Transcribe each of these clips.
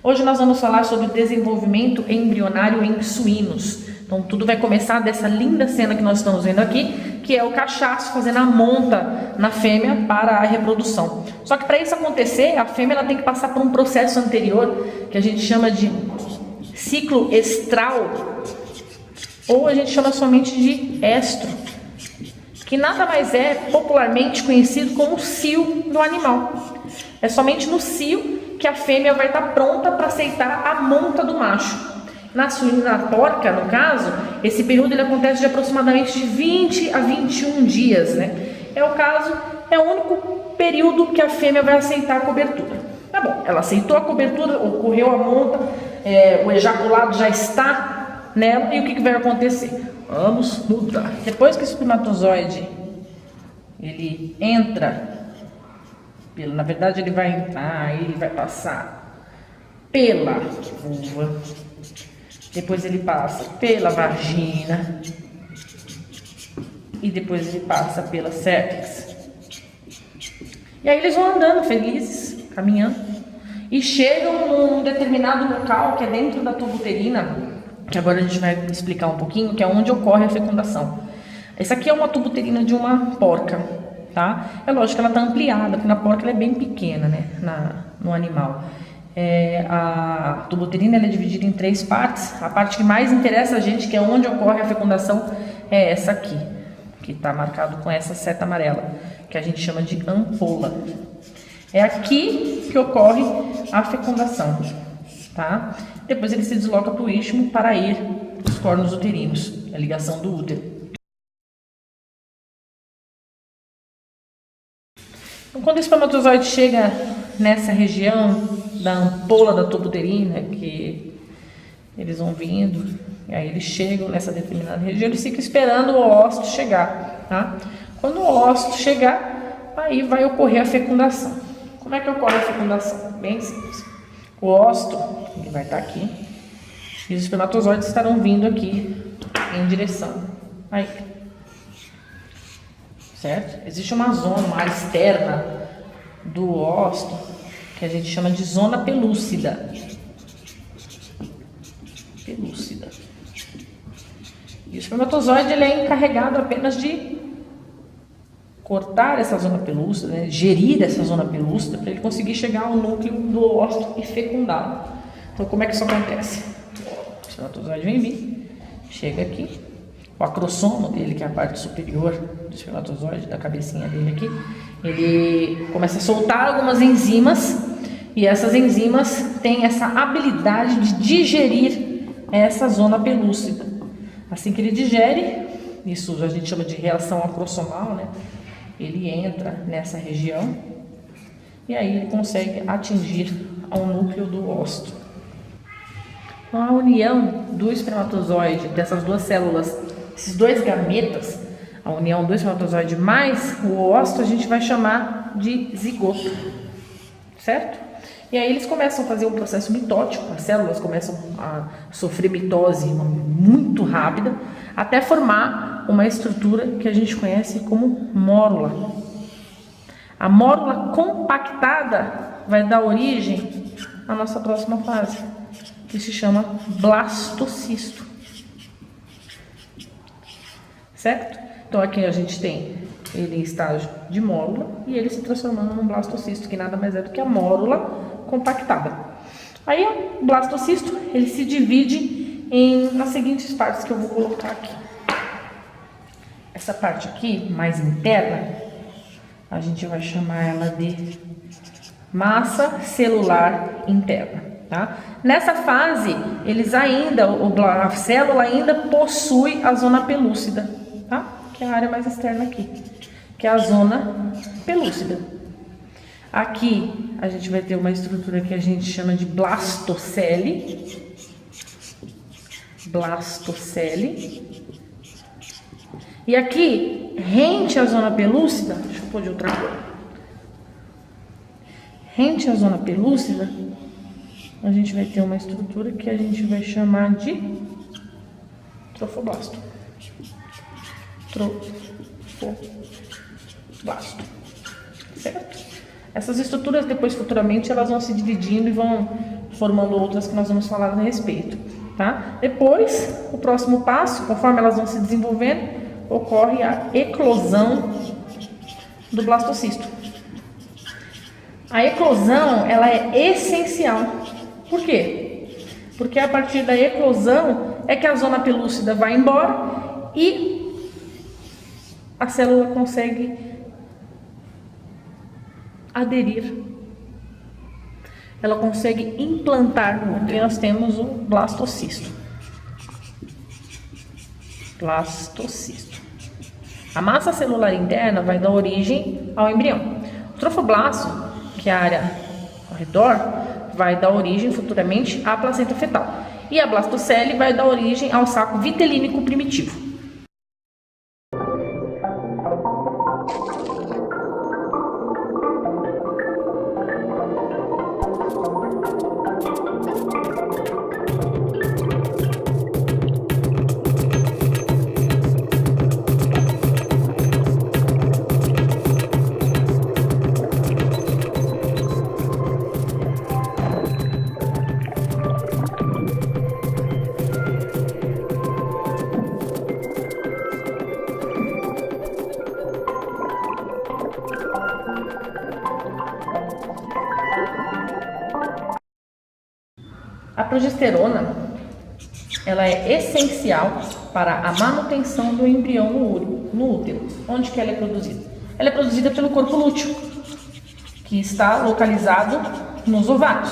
Hoje nós vamos falar sobre o desenvolvimento embrionário em suínos. Então tudo vai começar dessa linda cena que nós estamos vendo aqui, que é o cachaço fazendo a monta na fêmea para a reprodução. Só que para isso acontecer, a fêmea ela tem que passar por um processo anterior, que a gente chama de ciclo estral, ou a gente chama somente de estro, que nada mais é popularmente conhecido como cio do animal. É somente no cio que a fêmea vai estar pronta para aceitar a monta do macho. Na suína, na porca, no caso, esse período ele acontece de aproximadamente de 20 a 21 dias, né? É o único período que a fêmea vai aceitar a cobertura. Tá bom, ela aceitou a cobertura, ocorreu a monta, o ejaculado já está nela, e o que vai acontecer? Vamos mudar. Depois que o espermatozoide ele entra, na verdade ele vai entrar, ele vai passar pela vulva, depois ele passa pela vagina e depois ele passa pela cérvix. E aí eles vão andando felizes, caminhando, e chegam num determinado local que é dentro da tuba uterina, que agora a gente vai explicar um pouquinho, que é onde ocorre a fecundação. Essa aqui é uma tuba uterina de uma porca, tá? É lógico que ela está ampliada, porque na porca ela é bem pequena, né? No animal. A tuba uterina ela é dividida em 3 partes. A parte que mais interessa a gente, que é onde ocorre a fecundação, é essa aqui, que está marcado com essa seta amarela, que a gente chama de ampola. É aqui que ocorre a fecundação, tá? Depois ele se desloca para o istmo para ir para os cornos uterinos, a ligação do útero. Então, quando o espermatozoide chega nessa região da ampola da tuba uterina, que eles vão vindo, e aí eles chegam nessa determinada região, eles ficam esperando o óvulo chegar, tá? Quando o óvulo chegar, aí vai ocorrer a fecundação. Como é que ocorre a fecundação? Bem simples. O óvulo ele vai estar aqui, e os espermatozoides estarão vindo aqui em direção a ele. Certo? Existe uma zona, uma área externa do óvulo que a gente chama de zona pelúcida. Pelúcida. E o espermatozoide ele é encarregado apenas de cortar essa zona pelúcida, né? Gerir essa zona pelúcida para ele conseguir chegar ao núcleo do óvulo e fecundá-lo. Então, como é que isso acontece? O espermatozoide vem vir, chega aqui. O acrossomo dele, que é a parte superior do espermatozoide, da cabecinha dele aqui, ele começa a soltar algumas enzimas, e essas enzimas têm essa habilidade de digerir essa zona pelúcida. Assim que ele digere, isso a gente chama de reação acrossomal, né? Ele entra nessa região e aí ele consegue atingir ao núcleo do óvulo. Então, a união do espermatozoide, dessas duas células, esses dois gametas, a união do espermatozoide mais o óvulo, a gente vai chamar de zigoto, certo? E aí eles começam a fazer um processo mitótico, as células começam a sofrer mitose muito rápida, até formar uma estrutura que a gente conhece como mórula. A mórula compactada vai dar origem à nossa próxima fase, que se chama blastocisto. Certo? Então aqui a gente tem ele em estágio de mórula e ele se transformando num blastocisto, que nada mais é do que a mórula compactada. Aí o blastocisto ele se divide nas seguintes partes que eu vou colocar aqui. Essa parte aqui, mais interna, a gente vai chamar ela de massa celular interna, tá? Nessa fase, a célula ainda possui a zona pelúcida, tá? Que é a área mais externa aqui, que é a zona pelúcida. Aqui a gente vai ter uma estrutura que a gente chama de blastocele. E aqui, rente à zona pelúcida, deixa eu pôr de outra cor. Rente à zona pelúcida, a gente vai ter uma estrutura que a gente vai chamar de trofoblasto. Certo? Essas estruturas depois futuramente elas vão se dividindo e vão formando outras que nós vamos falar a respeito, tá? Depois, o próximo passo, conforme elas vão se desenvolvendo, ocorre a eclosão do blastocisto. A eclosão, ela é essencial. Por quê? Porque a partir da eclosão é que a zona pelúcida vai embora e a célula consegue aderir. Ela consegue implantar no útero e nós temos o blastocisto. Blastocisto. A massa celular interna vai dar origem ao embrião. O trofoblasto, que é a área ao redor, vai dar origem futuramente à placenta fetal. E a blastocele vai dar origem ao saco vitelínico primitivo. A progesterona, ela é essencial para a manutenção do embrião no útero. Onde que ela é produzida? Ela é produzida pelo corpo lúteo, que está localizado nos ovários,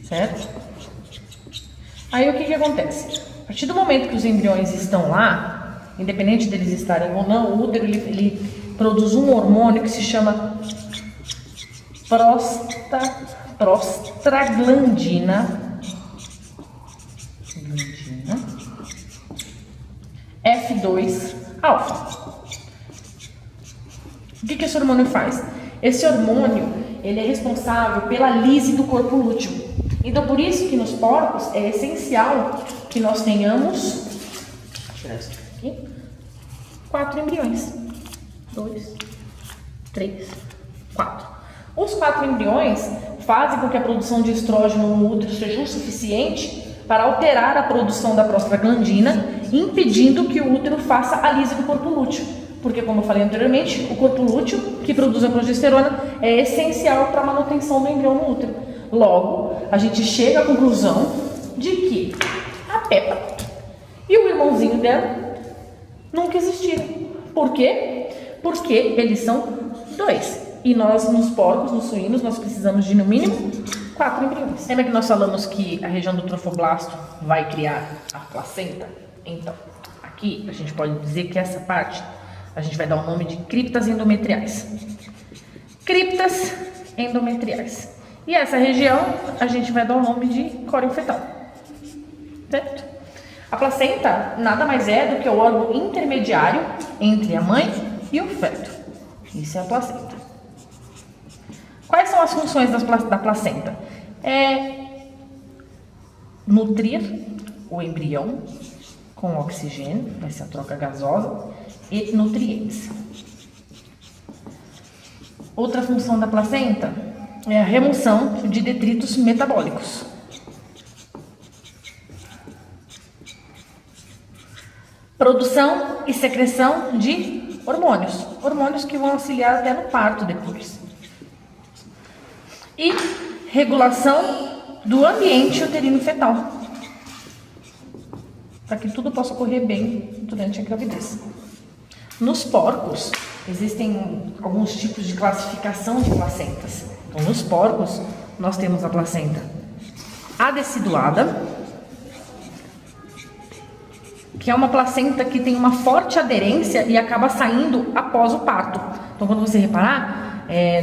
certo? Aí o que acontece? A partir do momento que os embriões estão lá, independente deles estarem ou não, o útero ele produz um hormônio que se chama prostaglandina F2 alfa. O que esse hormônio faz? Esse hormônio ele é responsável pela lise do corpo lúteo. Então por isso que nos porcos é essencial que nós tenhamos, vou tirar isso aqui, 4 embriões. 2, 3, 4. Os 4 embriões fazem com que a produção de estrógeno no útero seja o suficiente para alterar a produção da prostaglandina, impedindo que o útero faça a lise do corpo lúteo. Porque, como eu falei anteriormente, o corpo lúteo, que produz a progesterona, é essencial para a manutenção do embrião no útero. Logo, a gente chega à conclusão de que a Peppa e o irmãozinho dela nunca existiram. Por quê? Porque eles são 2. E nós, nos porcos, nos suínos, nós precisamos de, no mínimo, 4 embriões. Lembra que nós falamos que a região do trofoblasto vai criar a placenta? Então, aqui a gente pode dizer que essa parte a gente vai dar o nome de criptas endometriais. Criptas endometriais. E essa região a gente vai dar o nome de córeo fetal. Certo? A placenta nada mais é do que o órgão intermediário entre a mãe e o feto. Isso é a placenta. Quais são as funções da placenta? É nutrir o embrião com oxigênio, vai ser a troca gasosa, e nutrientes. Outra função da placenta é a remoção de detritos metabólicos. Produção e secreção de hormônios. Hormônios que vão auxiliar até no parto depois. E regulação do ambiente uterino fetal, para que tudo possa ocorrer bem durante a gravidez. Nos porcos, existem alguns tipos de classificação de placentas. Então, nos porcos, nós temos a placenta adeciduada, que é uma placenta que tem uma forte aderência e acaba saindo após o parto. Então, quando você reparar,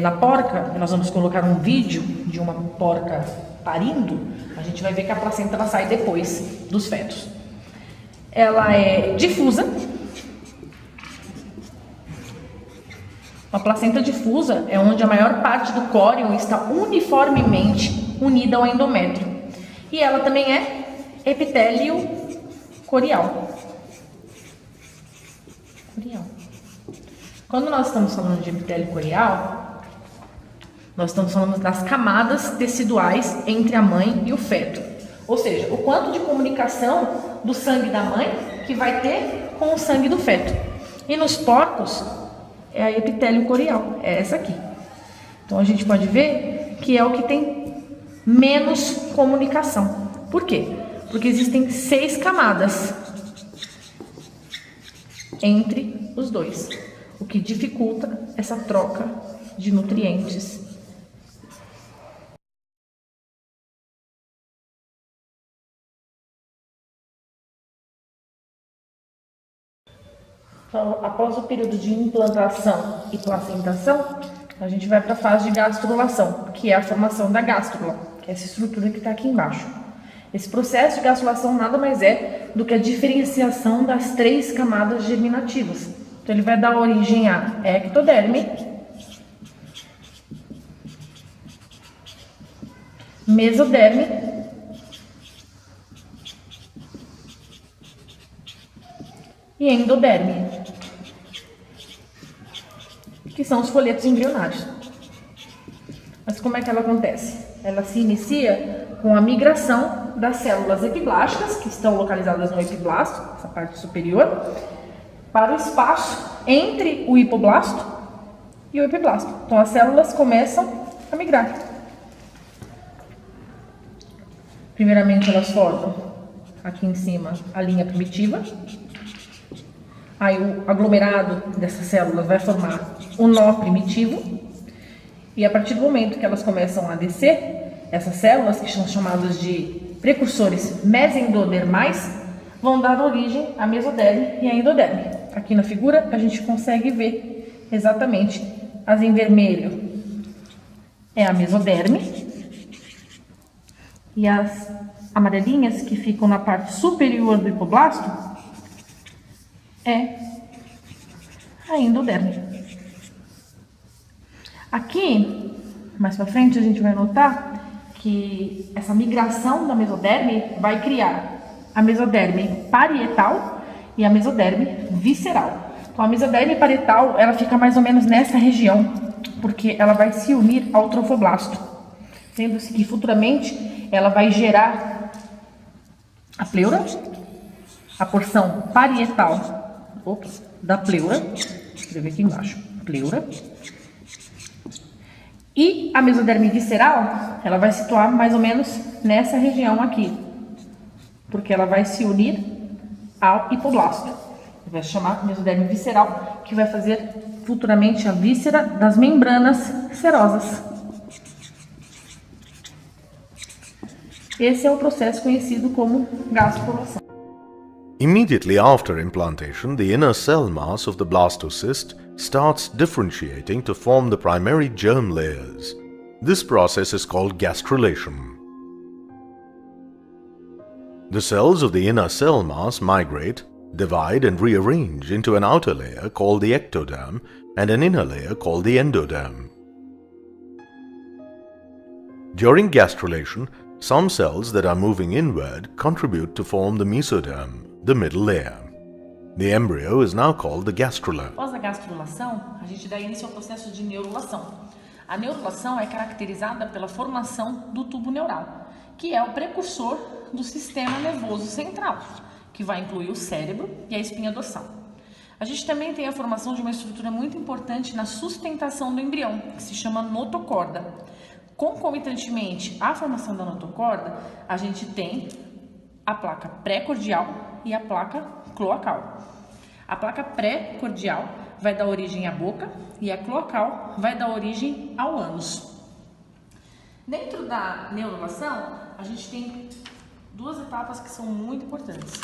na porca, nós vamos colocar um vídeo de uma porca parindo, a gente vai ver que a placenta ela sai depois dos fetos. Ela é difusa. Uma placenta difusa é onde a maior parte do córion está uniformemente unida ao endométrio. E ela também é epitélio corial. Quando nós estamos falando de epitélio corial, Nós estamos falando das camadas teciduais entre a mãe e o feto. Ou seja, o quanto de comunicação do sangue da mãe que vai ter com o sangue do feto. E nos porcos, é a epitélio corial, é essa aqui. Então a gente pode ver que é o que tem menos comunicação. Por quê? Porque existem 6 camadas entre os dois, o que dificulta essa troca de nutrientes. Então, após o período de implantação e placentação, a gente vai para a fase de gastrulação, que é a formação da gástrula, que é essa estrutura que está aqui embaixo. Esse processo de gastrulação nada mais é do que a diferenciação das 3 camadas germinativas. Então, ele vai dar origem a ectoderme, mesoderme e endoderme, que são os folhetos embrionários. Mas como é que ela acontece? Ela se inicia com a migração das células epiblásticas, que estão localizadas no epiblasto, essa parte superior, para o espaço entre o hipoblasto e o epiblasto. Então as células começam a migrar. Primeiramente elas formam aqui em cima a linha primitiva. Aí o aglomerado dessas células vai formar o nó primitivo. E a partir do momento que elas começam a descer, essas células, que são chamadas de precursores mesendodermais, vão dar origem à mesoderme e à endoderme. Aqui na figura a gente consegue ver exatamente as em vermelho é a mesoderme e as amarelinhas que ficam na parte superior do hipoblasto é a endoderme. Aqui, mais para frente, a gente vai notar que essa migração da mesoderme vai criar a mesoderme parietal e a mesoderme visceral. Então, a mesoderme parietal, ela fica mais ou menos nessa região, porque ela vai se unir ao trofoblasto, sendo-se que futuramente ela vai gerar a pleura, a porção parietal da pleura, vou escrever aqui embaixo, pleura. E a mesoderme visceral, ela vai situar mais ou menos nessa região aqui, porque ela vai se unir ao hipoblasto. Vai se chamar mesoderme visceral, que vai fazer futuramente a víscera das membranas serosas. Esse é o processo conhecido como gastrulação. Immediately after implantation, the inner cell mass of the blastocyst starts differentiating to form the primary germ layers. This process is called gastrulation. The cells of the inner cell mass migrate, divide and rearrange into an outer layer called the ectoderm and an inner layer called the endoderm. During gastrulation, some cells that are moving inward contribute to form the mesoderm, the middle layer. The embryo is now called the gastrula. Após a gastrulação, a gente dá início ao processo de neurulação. A neurulação é caracterizada pela formação do tubo neural, que é o precursor do sistema nervoso central, que vai incluir o cérebro e a espinha dorsal. A gente também tem a formação de uma estrutura muito importante na sustentação do embrião, que se chama notocorda. Concomitantemente à formação da notocorda, a gente tem a placa pré-cordial e a placa cloacal. A placa pré-cordial vai dar origem à boca e a cloacal vai dar origem ao ânus. Dentro da neurulação, a gente tem 2 etapas que são muito importantes,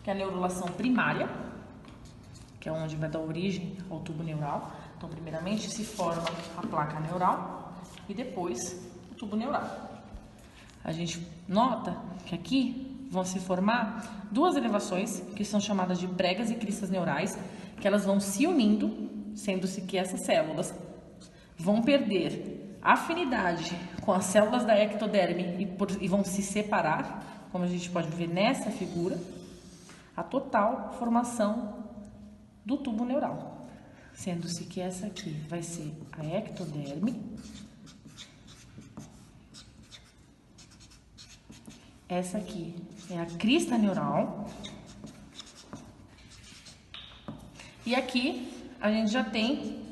que é a neurulação primária, que é onde vai dar origem ao tubo neural. Então, primeiramente se forma a placa neural e depois o tubo neural. A gente nota que aqui vão se formar 2 elevações, que são chamadas de pregas e cristas neurais, que elas vão se unindo, sendo-se que essas células vão perder afinidade com as células da ectoderme e vão se separar, como a gente pode ver nessa figura, a total formação do tubo neural. Sendo-se que essa aqui vai ser a ectoderme. Essa aqui é a crista neural. E aqui a gente já tem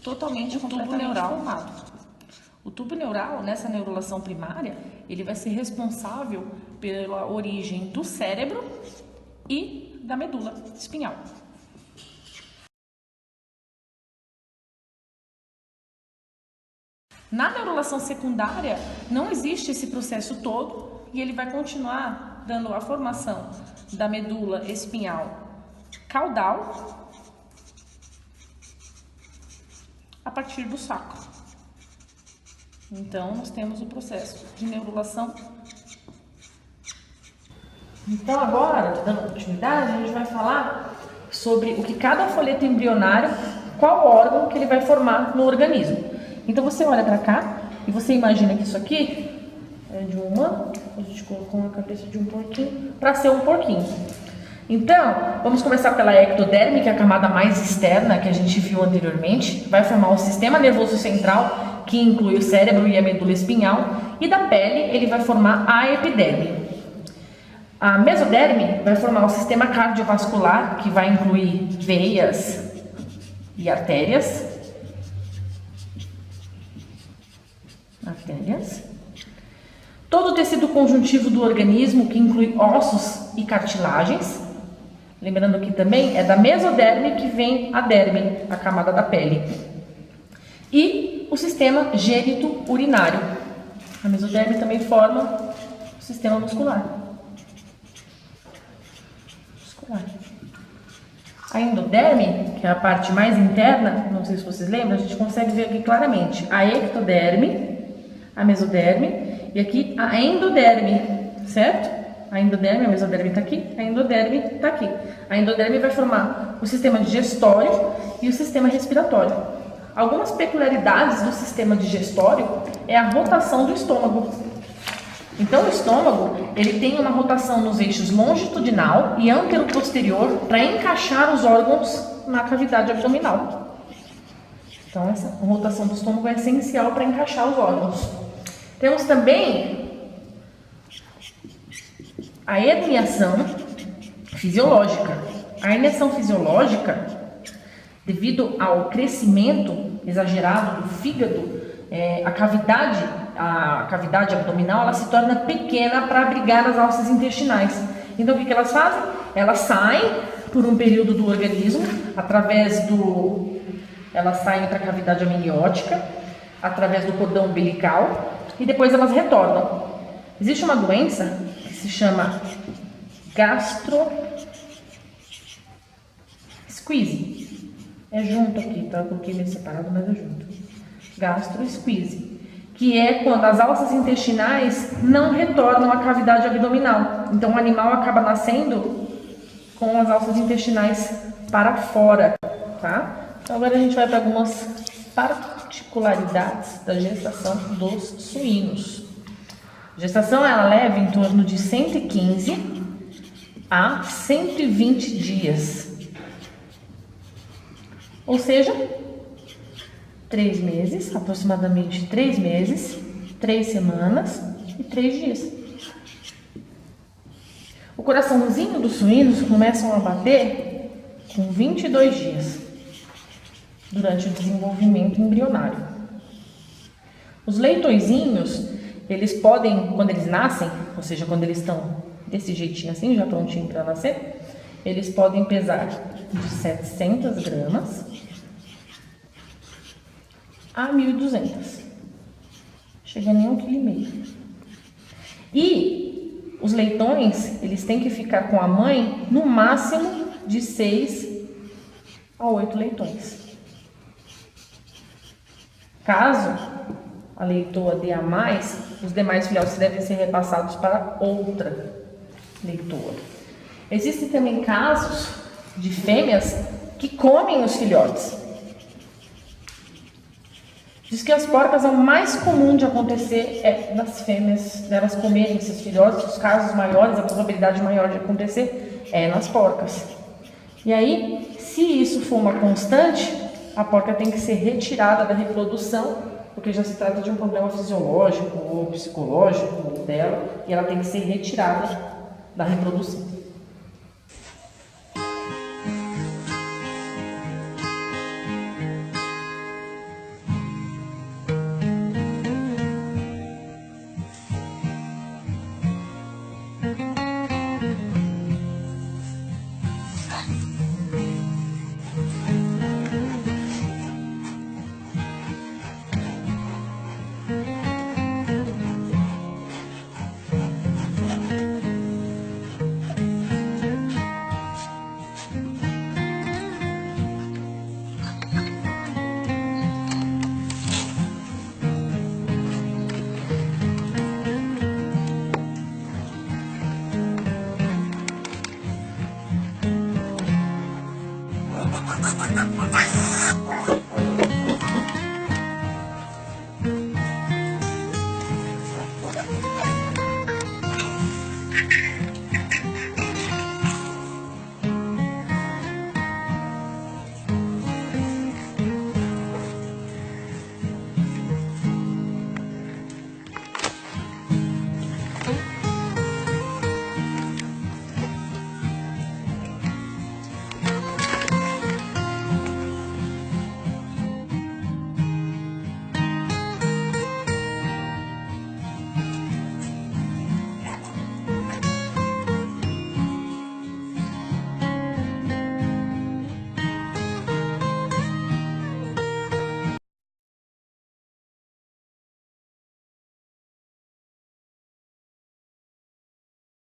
totalmente o tubo neural formado. O tubo neural, nessa neurulação primária, ele vai ser responsável pela origem do cérebro e da medula espinhal. Na neurulação secundária, não existe esse processo todo e ele vai continuar dando a formação da medula espinhal caudal a partir do sacro. Então, nós temos o processo de neurulação. Então, agora, dando continuidade, a gente vai falar sobre o que cada folheto embrionário, qual órgão que ele vai formar no organismo. Então, você olha para cá e você imagina que isso aqui é de uma... A gente colocou na cabeça de um porquinho para ser um porquinho. Então, vamos começar pela ectoderme, que é a camada mais externa que a gente viu anteriormente. Vai formar o sistema nervoso central, que inclui o cérebro e a medula espinhal. E da pele, ele vai formar a epiderme. A mesoderme vai formar o sistema cardiovascular, que vai incluir veias e artérias. Todo o tecido conjuntivo do organismo, que inclui ossos e cartilagens. Lembrando que também é da mesoderme que vem a derme, a camada da pele. E o sistema gênito-urinário. A mesoderme também forma o sistema muscular. A endoderme, que é a parte mais interna, não sei se vocês lembram, a gente consegue ver aqui claramente a ectoderme, a mesoderme e aqui a endoderme, certo? A endoderme, a mesoderme está aqui, a endoderme está aqui. A endoderme vai formar o sistema digestório e o sistema respiratório. Algumas peculiaridades do sistema digestório é a rotação do estômago. Então, o estômago, ele tem uma rotação nos eixos longitudinal e antero-posterior para encaixar os órgãos na cavidade abdominal. Então, essa rotação do estômago é essencial para encaixar os órgãos. Temos também a herniação fisiológica. A herniação fisiológica, devido ao crescimento exagerado do fígado, a cavidade abdominal, ela se torna pequena para abrigar as alças intestinais. Então, o que elas fazem? Elas saem por um período do organismo, elas saem para a cavidade amniótica, através do cordão umbilical, e depois elas retornam. Existe uma doença que se chama gastrosquise. É junto aqui, tá? Eu coloquei meio separado, mas é junto. Gastrosquise, que é quando as alças intestinais não retornam à cavidade abdominal. Então, o animal acaba nascendo com as alças intestinais para fora, tá? Então, agora a gente vai para algumas particularidades da gestação dos suínos. A gestação, ela leva em torno de 115 a 120 dias. Ou seja, 3 meses, aproximadamente 3 meses, 3 semanas e 3 dias. O coraçãozinho dos suínos começam a bater com 22 dias, durante o desenvolvimento embrionário. Os leitõezinhos, eles podem, quando eles nascem, ou seja, quando eles estão desse jeitinho assim, já prontinho para nascer, eles podem pesar de 700 gramas a 1.200, chegando em 1,5 kg. E os leitões, eles têm que ficar com a mãe no máximo de 6 a 8 leitões. Caso a leitoa dê a mais, os demais filhotes devem ser repassados para outra leitoa. Existem também casos de fêmeas que comem os filhotes. Diz que as porcas, é o mais comum de acontecer nas fêmeas, delas comerem esses filhotes. Os casos maiores, a probabilidade maior de acontecer é nas porcas. E aí, se isso for uma constante, a porca tem que ser retirada da reprodução, porque já se trata de um problema fisiológico ou psicológico dela, e ela tem que ser retirada da reprodução.